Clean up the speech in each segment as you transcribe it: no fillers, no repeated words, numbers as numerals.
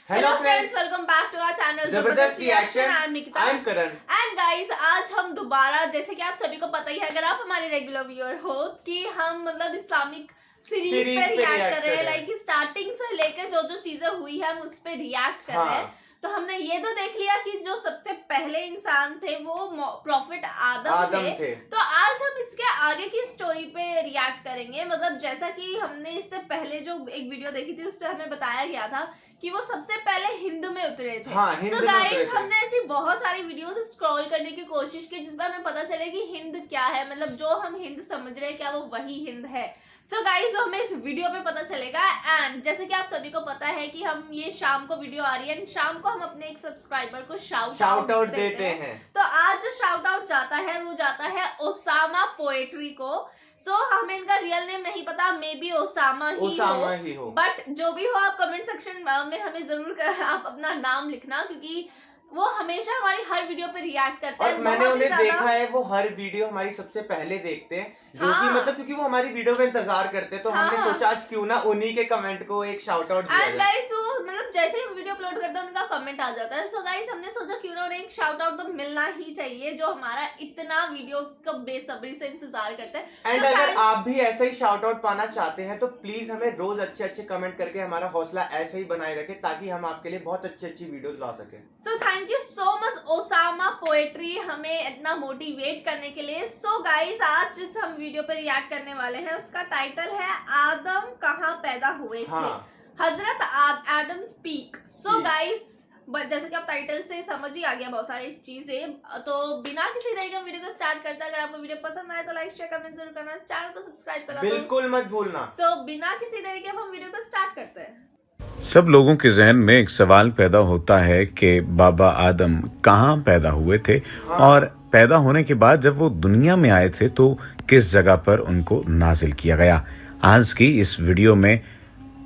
Hello friends, welcome back to our channel जबरदस्त reaction. I am Nikita. I am Karan. And guys, आज हम दोबारा, जैसे कि आप सभी को पता ही है, अगर आप हमारे रेगुलर व्यूअर हो, कि हम मतलब इस्लामिक सीरीज पे रिएक्ट कर रहे हैं। लाइक स्टार्टिंग से लेकर जो जो चीजें हुई है हम उस पे रिएक्ट कर रहे हैं। तो हमने ये तो देख लिया कि जो सबसे पहले इंसान थे वो प्रॉफिट आदम थे। तो आज हम इसके आगे की स्टोरी पे रिएक्ट करेंगे। मतलब जैसा कि हमने इससे पहले जो एक वीडियो देखी थी उस पे हमें बताया गया था कि वो सबसे पहले हिंद में उतरे थे। हिंद तो गाइस, हमने ऐसी बहुत सारी वीडियोस स्क्रॉल करने की कोशिश की जिसमें हमें पता चले कि हिंद क्या है, मतलब जो हम हिंद समझ रहे हैं क्या वो वही हिंद है। सो गाइस, जो हमें इस वीडियो पे पता चलेगा। एंड जैसे कि आप सभी को पता है कि हम ये शाम को वीडियो आ रही है, शाम को हम अपने एक सब्सक्राइबर को शाउट आउट देते हैं। तो आज जो शाउट आउट जाता है वो जाता है ओसामा पोएट्री को। सो हमें इनका रियल नेम नहीं पता, मे बी ओसामा ही हो। बट जो भी हो, आप कमेंट सेक्शन में हमें जरूर आप अपना नाम लिखना, क्योंकि वो हमेशा हमारी हर वीडियो पे रिएक्ट करते हैं। और मैंने उन्हें देखा है, वो हर वीडियो हमारी सबसे पहले देखते हैं, जो कि मतलब क्योंकि वो हमारी वीडियो में इंतजार करते हैं, तो हमने सोचा आज क्यों ना उन्हीं के कमेंट को एक शाउट आउट दिया जाए। गाइस, वो मतलब जैसे ही वीडियो अपलोड करते हैं उनका कमेंट आ जाता है। सो गाइस, हमने सोचा क्यों ना उन्हें एक शाउट आउट तो मिलना ही चाहिए, जो हमारा इतना वीडियो का बेसब्री से इंतजार करते हैं। एंड अगर आप भी ऐसा ही शाउट आउट पाना चाहते हैं तो प्लीज हमें रोज अच्छे अच्छे कमेंट करके हमारा हौसला ऐसे ही बनाए रखें, ताकि हम आपके लिए बहुत अच्छी अच्छी वीडियोस ला सके। So thank you so much Osama poetry, हमें इतना मोटिवेट करने के लिए। सो गाइस, आज जिस हम वीडियो पे रिएक्ट करने वाले हैं उसका टाइटल है आदम कहाँ पैदा हुए थे। हजरत आदम स्पीक। सो गाइस, जैसे कि आप टाइटल से समझ ही आ गया बहुत सारी चीजें, तो बिना किसी देरी के वीडियो को स्टार्ट करते हैं। अगर आपको वीडियो पसंद आए तो लाइक शेयर कमेंट जरूर करना, चैनल को सब्सक्राइब करना बिल्कुल मत भूलना। सो बिना किसी देरी के हम वीडियो को स्टार्ट करते हैं। सब लोगों के जहन में एक सवाल पैदा होता है कि बाबा आदम कहाँ पैदा हुए थे, और पैदा होने के बाद जब वो दुनिया में आए थे तो किस जगह पर उनको नाजिल किया गया। आज की इस वीडियो में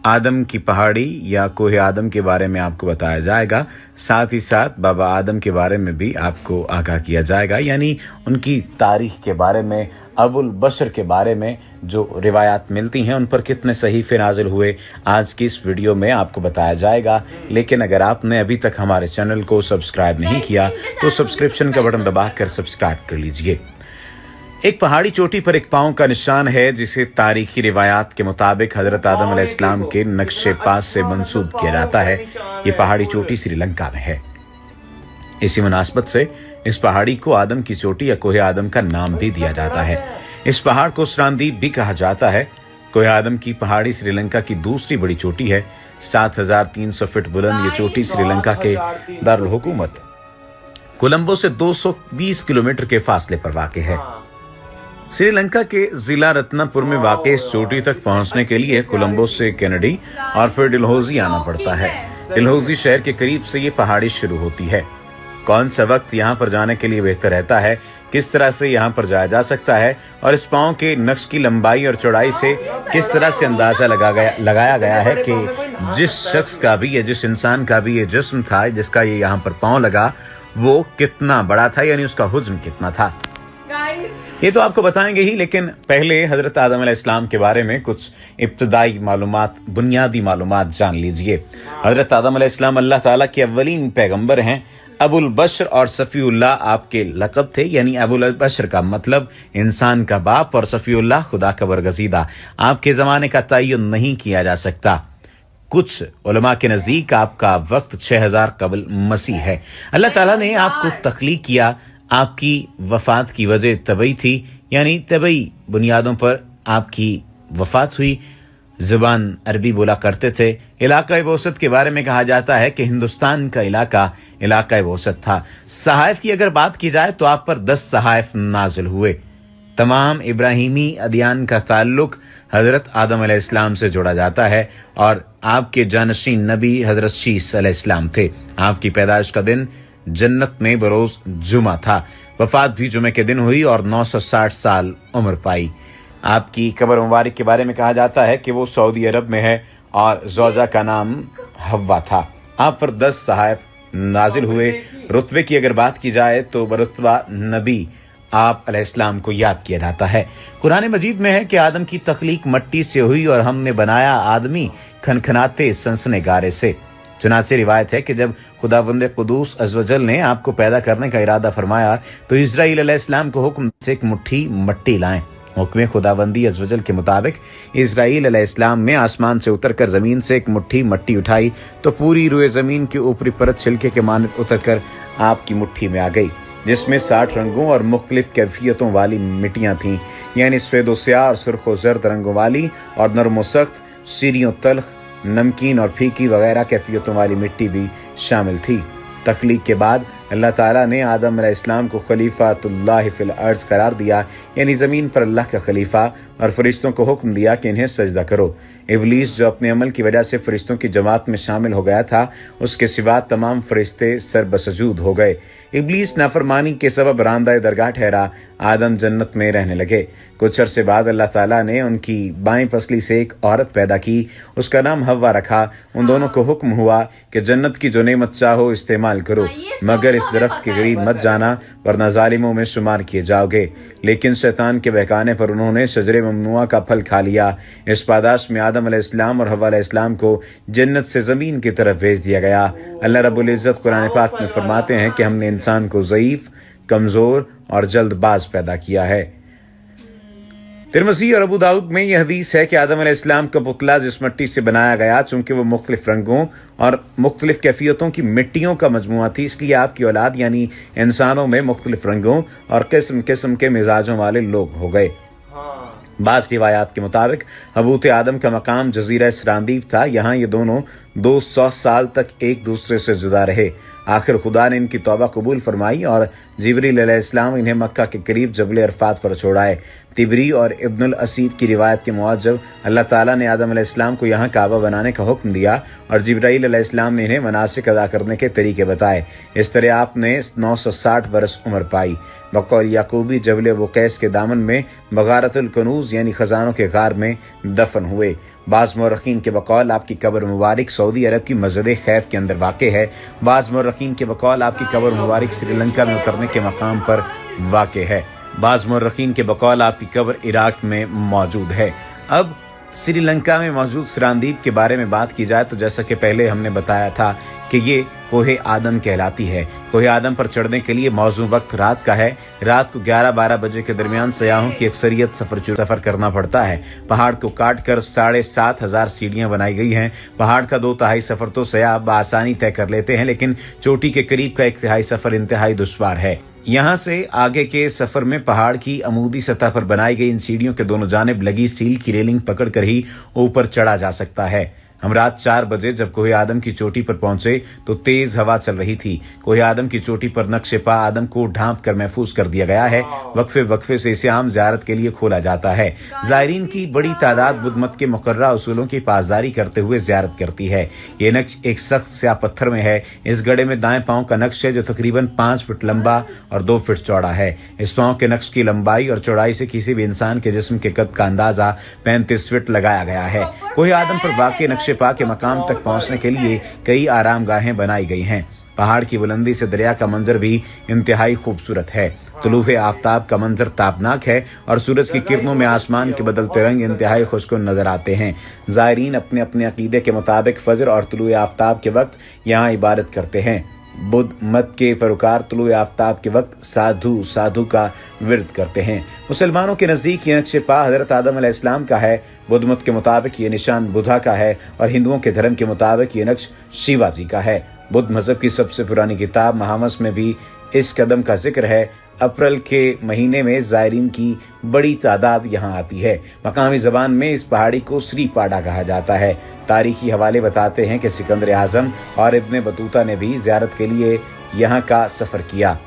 आदम की पहाड़ी या कोहे आदम के बारे में आपको बताया जाएगा, साथ ही साथ बाबा आदम के बारे में भी आपको आगाह किया जाएगा, यानी उनकी तारीख के बारे में, अबुल बशर के बारे में जो रिवायात मिलती हैं उन पर कितने सहीफे नाजिल हुए, आज की इस वीडियो में आपको बताया जाएगा। लेकिन अगर आपने अभी तक हमारे चैनल को सब्सक्राइब नहीं किया तो सब्सक्रिप्शन का बटन दबाकर सब्सक्राइब कर लीजिए। एक पहाड़ी चोटी पर एक पांव का निशान है, जिसे तारीखी रिवायात के मुताबिक हजरत आदम अलैहिस्सलाम के नक्शे पास से मंसूब किया जाता है। ये पहाड़ी चोटी श्रीलंका में है। इसी मुनासबत से इस पहाड़ी को आदम की चोटी या कोहे आदम का नाम भी दिया जाता है। इस पहाड़ को सरांदीप भी कहा जाता है। कोहे आदम की पहाड़ी श्रीलंका की दूसरी बड़ी चोटी है। 7,300 फीट बुलंद ये चोटी श्रीलंका के दारुल हुकूमत कोलंबो से 220 किलोमीटर के फासले पर वाक़ है। श्रीलंका के जिला रत्नापुर में वाक़ इस चोटी तक पहुंचने के लिए कोलंबो से कैनेडी और फिर डलहौजी आना पड़ता है। डलहौजी शहर के करीब से ये पहाड़ी शुरू होती है। कौन सा वक्त यहाँ पर जाने के लिए बेहतर रहता है, किस तरह से यहाँ पर जाया जा सकता है, और इस पांव के नक्श की लंबाई और चौड़ाई से किस तरह से अंदाजा लगाया गया है कि जिस शख्स का भी या जिस इंसान का भी ये जिस्म था जिसका ये यहाँ पर पांव लगा, वो कितना बड़ा था, यानी उसका हुज्म कितना था, ये तो आपको बताएंगे ही। लेकिन पहले हजरत आदम अलैहिस्सलाम के बारे में कुछ इब्तदाई मालूमात, बुनियादी मालूमात जान लीजिए। हजरत आदम अलैहिस्सलाम अल्लाह ताला के अव्वलीन पैगंबर हैं। अबुल बशर और सफ़ीउल्लाह आपके लक़ब थे, यानी अबुल बशर का मतलब इंसान का बाप और सफ़ीउल्लाह खुदा का बरगज़ीदा। आपके ज़माने का तयन नहीं किया जा सकता। कुछ उलमा के नज़दीक आपका वक्त 6000 कबल मसीह है। अल्लाह ताला ने आपको तख्लीक किया। आपकी वफ़ात की वजह तबई थी, यानी तबई बुनियादों पर आपकी वफ़ात हुई। ज़ुबान अरबी बोला करते थे। इलाक़ा वसत के बारे में कहा जाता है कि हिंदुस्तान का इलाक़ा वसत था। सहाइफ की अगर बात की जाए तो आप पर 10 सहाइफ नाजिल हुए। तमाम इब्राहिमी अदियान का ताल्लुक हज़रत आदम अलैहिस्सलाम से जोड़ा जाता है, और आपके जानशीन नबी हज़रत शीस अलैहिस्सलाम थे। आपकी पैदाइश का दिन जन्नत में बरोज जुमा था। वफ़ात भी जुमे के दिन हुई और 960 साल उम्र पाई। आपकी कब्र मुबारक के बारे में कहा जाता है कि वो सऊदी अरब में है और ज़ौजा का नाम हव्वा था। आप पर 10 सहाइफ नाजिल हुए। रुतबे की अगर बात की जाए तो बरुतबा नबी आप अलैहिस्सलाम को याद किया जाता है। कुरान मजीद में है कि आदम की तख्लीक मट्टी से हुई और हमने बनाया आदमी खनखनाते सनसने गारे से। चुनाचे रिवायत है कि जब खुदावंद कुदूस अज़्वजल ने आपको पैदा करने का इरादा फरमाया तो इस्राईल अलैहिस्सलाम को हुक्म से एक मुट्ठी मट्टी लाएं। हुक्म खुदावंदी अज़्वजल के मुताबिक इस्राईल अलैहिस्सलाम ने आसमान से उतरकर जमीन से एक मुट्ठी मट्टी उठाई तो पूरी रुए जमीन की ऊपरी परत छिलके के मानद उतरकर आपकी मुट्ठी में आ गई, जिसमें 60 रंगों और मुख्तलिफ कैफियतों वाली मिट्टियाँ थीं, यानी सफ़ेद स्याह और सुर्ख व जर्द रंगों वाली और नरम व सख्त, सीरियों तल्ख, नमकीन और फीकी वगैरह कैफियतों वाली मिट्टी भी शामिल थी। तख्लीक के बाद अल्लाह ताला ने आदम अलैहिस्सलाम को खलीफातुल्लाह फिल अर्ज़ करार दिया, यानी ज़मीन पर अल्लाह का खलीफा, और फरिश्तों को हुक्म दिया कि इन्हें सजदा करो। इब्लीस जो अपने अमल की वजह से फरिश्तों की जमात में शामिल हो गया था, उसके सिवा तमाम फरिश्ते सरबसजूद हो गए। इब्लीस नाफरमानी के सबब रांदाए दरगाह ठहरा, आदम जन्नत में रहने लगे। कुछ अरसे बाद अल्लाह ताला ने उनकी बाएं पसली से एक औरत पैदा की, उसका नाम हव्वा रखा। उन दोनों को हुक्म हुआ कि जन्नत की जो नेमत चाहो इस्तेमाल करो, मगर इस दरख्त के करीब मत जाना वरना जालिमों में शुमार किए जाओगे। लेकिन शैतान के बहकाने पर उन्होंने शजरे ममनुआ का फल खा लिया। इस पादाश में आदम अलैहिस्सलाम और हव्वा अलैहिस्सलाम को जन्नत से ज़मीन की तरफ भेज दिया गया। अल्लाह रब्बुल इज़्ज़त कुरान पाक में फरमाते हैं कि हमने इंसान को ज़ईफ़, कमज़ोर और जल्दबाज पैदा किया है। तिरमिज़ी और अबू दाऊद में यह हदीस है कि आदम अलैहिस्सलाम का पुतला जिस मिट्टी से बनाया गया, चूंकि वो मुख्तलिफ रंगों और मुख्तलिफ कैफियतों की मिट्टियों का मजमुआ थी, इसलिए आपकी औलाद यानी इंसानों में मुख्तलिफ रंगों और किस्म किस्म के मिजाजों वाले लोग हो गए। बाज़ रिवायात के मुताबिक हबूत आदम का मकाम जजीरा सरांदीब था। यहाँ ये दोनों 200 साल तक एक दूसरे से जुदा रहे। आखिर खुदा ने इनकी तौबा कबूल फरमाई और जिब्रील अलैहिस्सलाम इन्हें मक्का के करीब जबल अरफात पर छोड़ाए। तिबरी और इब्नुल असीद की रिवायत के मुआजब अल्लाह ताला ने आदम अलैहिस्सलाम को यहाँ काबा बनाने का हुक्म दिया और जिब्राईल अलैहिस्सलाम ने इन्हें मनासिक अदा करने के तरीके बताए। इस तरह आपने 960 बरस उम्र पाई। बकौल याकूबी जबल बुकैस के दामन में बगारतुल कनूज यानी खजानों के गार में दफन हुए। बाज़ मौरखीन के बकौल आपकी कब्र मुबारक सऊदी अरब की मस्जिद खैफ के अंदर वाक़े है। बाज़ मौरखीन के बकौल आपकी कब्र मुबारक श्रीलंका में उतरने के मकाम पर वाक़े है। बाज़ मौरखीन के बकौल आपकी कब्र इराक में मौजूद है। अब श्रीलंका में मौजूद सरांदीब के बारे में बात की जाए तो जैसा कि पहले हमने बताया था कि ये कोहे आदम कहलाती है। कोहे आदम पर चढ़ने के लिए मौजू वक्त रात का है। रात को 11-12 बजे के दरमियान सयाहों की अक्सरियत सफ़र करना पड़ता है। पहाड़ को काट कर 7,500 सीढ़ियाँ बनाई गई हैं। पहाड़ का 2/3 सफ़र तो सयाह बआसानी तय कर लेते हैं, लेकिन चोटी के करीब का 1/3 सफ़र इंतहाई दुश्वार है। यहाँ से आगे के सफर में पहाड़ की अमूदी सतह पर बनाई गई इन सीढ़ियों के दोनों जानिब लगी स्टील की रेलिंग पकड़कर ही ऊपर चढ़ा जा सकता है। हम रात 4 बजे जब कोहे आदम की चोटी पर पहुंचे तो तेज हवा चल रही थी। कोहे आदम की चोटी पर नक्शे पा आदम को ढांप कर महफूज कर दिया गया है। वक्फे वक्फे से इसे आम ज़ियारत के लिए खोला जाता है। ज़ायरीन की बड़ी तादाद बुद्ध मत के मुकर्ररा उसूलों की पासदारी करते हुए ज़ियारत करती है। ये नक्श एक सख्त स्याह पत्थर में है। इस गड्ढे में दाएं पांव का नक्श है जो तकरीबन 5 फीट लंबा और 2 फीट चौड़ा है। इस पांव के नक्श की लंबाई और चौड़ाई से किसी भी इंसान के जिस्म के कद का अंदाजा 35 फीट लगाया गया है। कोहे आदम पर वाक़े नक्शे पा के मकाम तक पहुंचने के लिए कई आरामगाहें बनाई गई हैं। पहाड़ की बुलंदी से दरिया का मंजर भी इंतहाई खूबसूरत है। तुलूफ़े आफ्ताब का मंजर तापनाक है और सूरज की किरणों में आसमान के बदलते रंग इंतहाई खुशकुन नजर आते हैं। ज़ायरीन अपने अपने अकीदे के मुताबिक फजर और तुलूए आफ्ताब के वक्त यहाँ इबादत करते हैं। बुद्ध मत के पैरोकार तुलूए आफ्ताब के वक्त साधु का विरद करते हैं। मुसलमानों के नज़दीक ये नक्शे पा हज़रत आदम अलैहिस्सलाम का है। बुद्ध मत के मुताबिक ये निशान बुधा का है और हिंदुओं के धर्म के मुताबिक ये नक्श शिवाजी का है। बुद्ध मज़हब की सबसे पुरानी किताब महावंस में भी इस कदम का जिक्र है। अप्रैल के महीने में ज़ायरीन की बड़ी तादाद यहाँ आती है। मकामी ज़बान में इस पहाड़ी को श्रीपाड़ा कहा जाता है। तारीखी हवाले बताते हैं कि सिकंदर आज़म और इब्ने बतूता ने भी ज़ियारत के लिए यहाँ का सफ़र किया।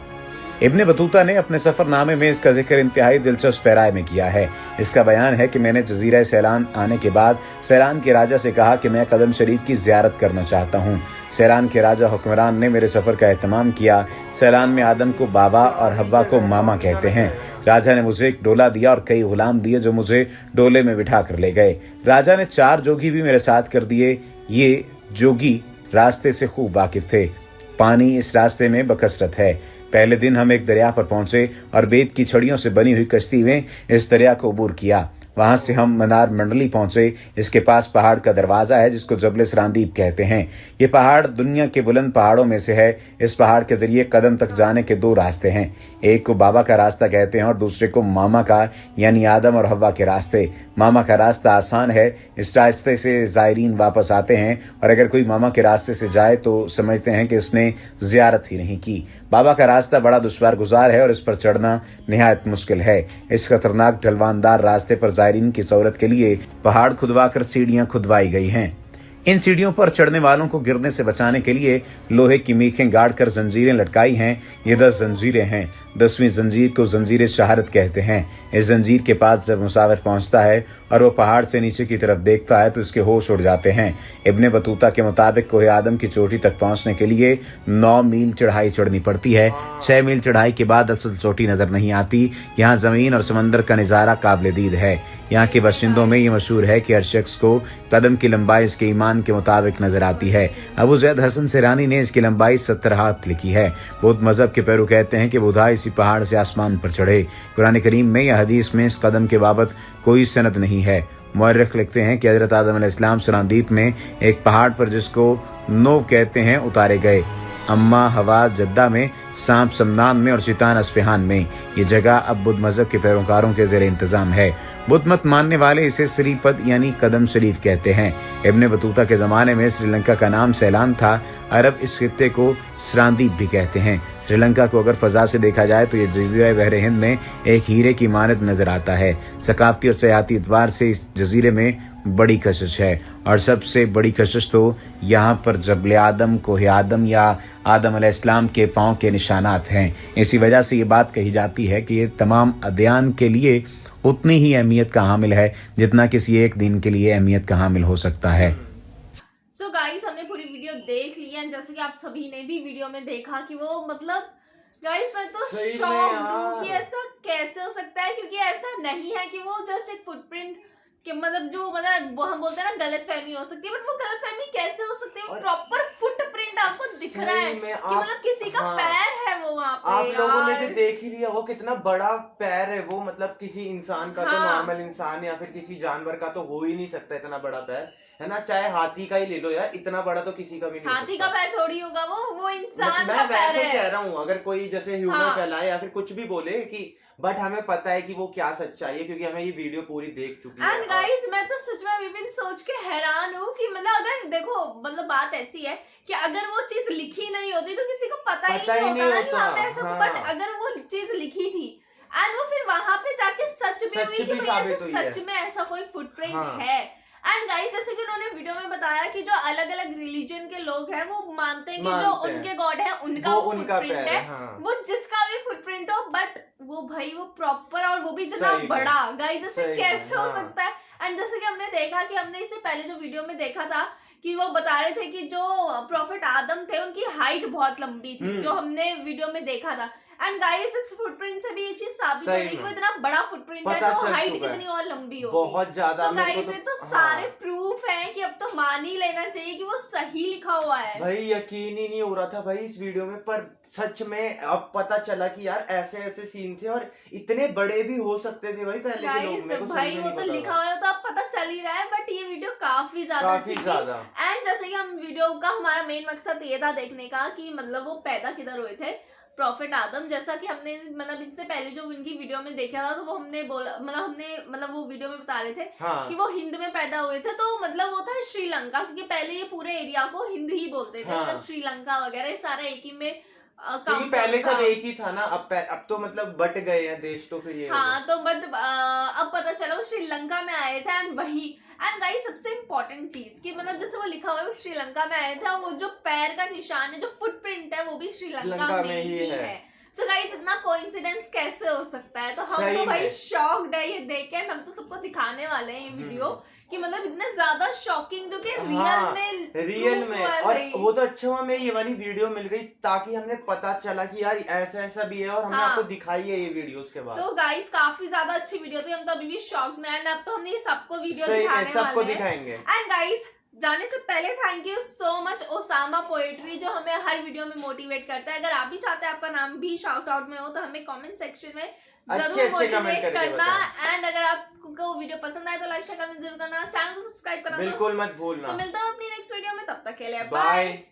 इब्ने बतूता ने अपने सफ़रनामे में इसका जिक्र इंतहाई दिलचस्प पैराए में किया है। इसका बयान है कि मैंने जजीरा सैलान आने के बाद सैलान के राजा से कहा कि मैं कदम शरीफ की ज़ियारत करना चाहता हूँ। सैलान के राजा हुक्मरान ने मेरे सफ़र का एहतमाम किया। सैलान में आदम को बाबा और हव्वा को मामा कहते हैं। राजा ने मुझे एक डोला दिया और कई गुलाम दिए जो मुझे डोले में बिठा कर ले गए। राजा ने 4 जोगी भी मेरे साथ कर दिए। ये जोगी रास्ते से खूब वाकिफ थे। पानी इस रास्ते में बकसरत है। पहले दिन हम एक दरिया पर पहुंचे और बेत की छड़ियों से बनी हुई कश्ती में इस दरिया को अबूर किया। वहां से हम मनार मंडली पहुंचे। इसके पास पहाड़ का दरवाजा है जिसको जबल सरांदीप कहते हैं। ये पहाड़ दुनिया के बुलंद पहाड़ों में से है। इस पहाड़ के जरिए कदम तक जाने के 2 रास्ते हैं, एक को बाबा का रास्ता कहते हैं और दूसरे को मामा का, यानी आदम और हव्वा के रास्ते। मामा का रास्ता आसान है, इस रास्ते से जायरीन वापस आते हैं और अगर कोई मामा के रास्ते से जाए तो समझते हैं कि उसने जियारत ही नहीं की। बाबा का रास्ता बड़ा दुश्वार गुजार है और इस पर चढ़ना निहायत मुश्किल है। इस खतरनाक ढलवानदार रास्ते पर जायरीन की सहूलत के लिए पहाड़ खुदवाकर सीढ़ियां खुदवाई गई हैं। इन सीढ़ियों पर चढ़ने वालों को गिरने से बचाने के लिए लोहे की मीखें गाड़कर जंजीरें लटकाई हैं। ये 10 जंजीरें हैं। 10वीं जंजीर को जंजीर शहादत कहते हैं। इस जंजीर के पास जब मुसाफिर पहुंचता है और वो पहाड़ से नीचे की तरफ देखता है तो उसके होश उड़ जाते हैं। इब्ने बतूता के मुताबिक कोहे आदम की चोटी तक पहुंचने के लिए 9 मील चढ़ाई चढ़नी पड़ती है। 6 मील चढ़ाई के बाद असल चोटी नजर नहीं आती। यहाँ जमीन और समंदर का नजारा काबिल दीद है। यहाँ के बाशिंदों में ये मशहूर है कि हर शख्स को कदम की लंबाई इसके ईमान के मुताबिक नजर आती है। अबू ज़ैद हसन सिरानी ने इसकी लंबाई 70 हाथ लिखी है। बौद्ध मजहब के पैरू कहते हैं कि बुधा इसी पहाड़ से आसमान पर चढ़े। कुरान करीम में या हदीस में इस कदम के बाबत कोई सनद नहीं है। मुअर्रिख लिखते हैं कि हजरत आदम अलैहिस्सलाम सरांदीप में एक पहाड़ पर जिसको नोव कहते हैं उतारे गए। अम्मा हवा जद्दा में, सांप समनान में और शैतान अस्फहान में। ये जगह अब बुद्ध मजहब के पैरोकारों के ज़ेरे इंतजाम है। बुद्ध मत मानने वाले इसे श्रीपद यानी कदम शरीफ कहते हैं। इब्ने बतूता के ज़माने में श्रीलंका का नाम सैलान था। अरब इस खित्ते को सरांदीप भी कहते हैं। श्रीलंका को अगर फ़ज़ा से देखा जाए तो ये जज़ीरा बहरे हिंद में एक हीरे की मानद नज़र आता है। सकाफती और सयाहती एतबार से इस जजीरे में बड़ी कशिश है और सबसे बड़ी कशिश तो यहाँ पर जबल आदम, कोहे आदम या आदम अलैहिस्सलाम के पाँव के निशानात हैं। इसी वजह से ये बात कही जाती है कि ये तमाम अदयान के लिए उतनी ही अहमियत का हामिल है जितना किसी एक दिन के लिए अहमियत का हामिल हो सकता है। सो गाइस, हमने पूरी वीडियो देख ली है। जैसे कि आप सभी ने भी वीडियो में देखा कि वो मतलब गाइस मैं तो शॉक्ड हूँ कि ऐसा कैसे हो सकता है, क्योंकि ऐसा नहीं है कि वो जस्ट एक फुटप्रिंट कि मतलब जो मतलब हम बोलते हैं ना गलत फहमी हो सकती है, बट वो गलत फहमी कैसे हो सकती है? वो प्रॉपर फुटप्रिंट आपको दिख रहा है कि मतलब किसी का पैर है वो वहाँ पे। आप लोगों ने भी देख ही लिया वो कितना बड़ा पैर है वो, मतलब किसी इंसान का तो नॉर्मल इंसान या फिर किसी जानवर का तो हो ही नहीं सकता इतना बड़ा पैर, है ना? चाहे हाथी का ही ले लो यार, इतना बड़ा तो किसी का भी नहीं। हाथी का पैर थोड़ी होगा वो इंसान का मैं पैर है। वैसे कह रहा हूँ, अगर कोई जैसे ह्यूमर फैलाए या फिर कुछ भी बोले कि, बट हमें पता है कि वो क्या सच्चाई है क्योंकि हमें ये वीडियो पूरी देख चुकी है। एंड गाइस मैं तो सच में अभी भी सोच के हैरान हूँ कि मतलब अगर देखो मतलब बात ऐसी है कि अगर वो चीज लिखी नहीं होती तो किसी को पता ही नहीं होता ना कि वहाँ पे ऐसा, बट अगर वो चीज लिखी थी एंड वो फिर वहां पे जाके सच में हुई कि भाई सच में ऐसा कोई फुटप्रिंट है। एंड गाइस जैसे कि उन्होंने वीडियो में बताया कि जो अलग अलग रिलीजन के लोग हैं वो मानते हैं कि जो उनके गॉड है उनका वो फुटप्रिंट है। वो जिसका भी फुटप्रिंट हो, बट वो भाई वो प्रॉपर और वो भी इतना बड़ा। गाइस ऐसे कैसे हो सकता है? एंड जैसे कि हमने देखा कि हमने इससे पहले जो वीडियो में देखा था कि वो बता रहे थे कि जो प्रॉफिट आदम थे उनकी हाइट बहुत लंबी थी, जो हमने वीडियो में देखा था। एंड गाइस इस फुटप्रिंट से भी ये चीज साबित हो रही है कि वो इतना बड़ा फुटप्रिंट है तो हाइट कितनी और लंबी होगी, बहुत ज्यादा। तो गाइस ये तो सारे प्रूफ हैं कि अब तो मान ही लेना चाहिए कि वो सही लिखा हुआ है। भाई यकीन ही नहीं हो रहा था भाई इस वीडियो में, पर सच में अब पता चला कि यार ऐसे ऐसे सीन थे और इतने बड़े भी हो सकते थे भाई पहले के लोग। मेरे को भाई वो तो लिखा हुआ है तो अब पता चल ही रहा है, बट ये वीडियो काफी ज्यादा अच्छी थी। एंड जैसे कि हम वीडियो का हमारा मेन मकसद ये था देखने का कि मतलब वो पैदा किधर हुए थे प्रॉफिट आदम। जैसा कि हमने मतलब इनसे पहले जो उनकी वीडियो में देखा था तो वो हमने बोला मतलब वो वीडियो में बता रहे थे कि वो हिंद में पैदा हुए थे, तो मतलब वो था श्रीलंका, क्योंकि पहले ये पूरे एरिया को हिंद ही बोलते थे। मतलब श्रीलंका वगैरह सारा एक ही में क्योंकि पहले सब एक ही था ना, अब तो मतलब बट गए हैं देश तो फिर ये तो बट अब पता चला वो श्रीलंका में आए थे। एंड वही एंड गाइस सबसे इम्पोर्टेंट चीज कि मतलब जैसे वो लिखा हुआ है वो श्रीलंका में आए थे और वो जो पैर का निशान है जो फुटप्रिंट है वो भी श्रीलंका में ही है। सो गाइस इतना कोइंसिडेंस कैसे हो सकता है? तो हम तो भाई शॉक्ड है ये देख के। हम तो सबको दिखाने वाले हैं ये वीडियो कि मतलब इतने ज्यादा शॉकिंग जो कि रियल में और वो तो अच्छा हुआ मैं ये वाली वीडियो मिल गई ताकि हमने पता चला कि यार ऐसा ऐसा भी है और हमने आपको दिखाई है ये वीडियो उसके बाद। सो गाइस काफी ज्यादा अच्छी वीडियो थी, हम तो अभी भी शॉक में हैं। अब तो हमने सबको वीडियो दिखाने वाले हैं। दिखाएंगे। एंड गाइस जाने से पहले thank you so much Osama poetry, जो हमें हर वीडियो में मोटिवेट करता है। अगर आप भी चाहते हैं आपका नाम भी शाउट आउट में हो तो हमें कमेंट सेक्शन में जरूर मोटिवेट करना। एंड अगर आपको वीडियो पसंद आए तो लाइक शेयर कमेंट जरूर करना, चैनल को सब्सक्राइब करना बिल्कुल मत भूलना। तो मिलता हूँ अपनी नेक्स्ट वीडियो में, तब तक के लिए बाय।